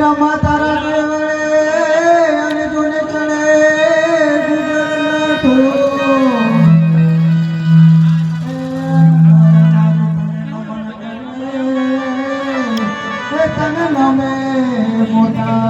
રમા તારા દેવળે અને જોને ચડે ગુજરના તો તને નમે મોટા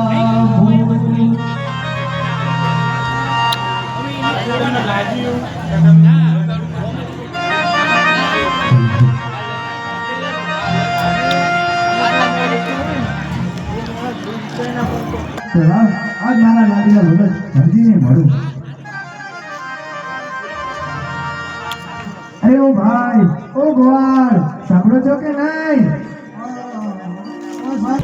આજ મારા લાડીના વગર ધરતીને મળું. અરે ઓ ભાઈ, ઓ ગોવાળ, સાંભળો છો કે નહીં?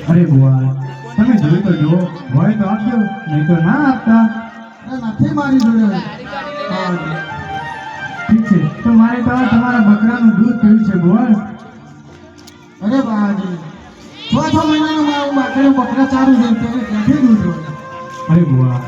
અરે ગોવાળ, તમે જોઈ તો જો, હોય તો આપજો, નહીં તો ના આપતા. નથી મારી જોડે. ઠીક છે, તો મારે તો તમારા બકરાનું દૂધ પીવું છે ગોવાળ. અરે બાજી 6 મહિનાનું મારું બકરા ચાલુ છે, તેને ક્યાંથી દૂધ હોય? અરે ગોવાળ,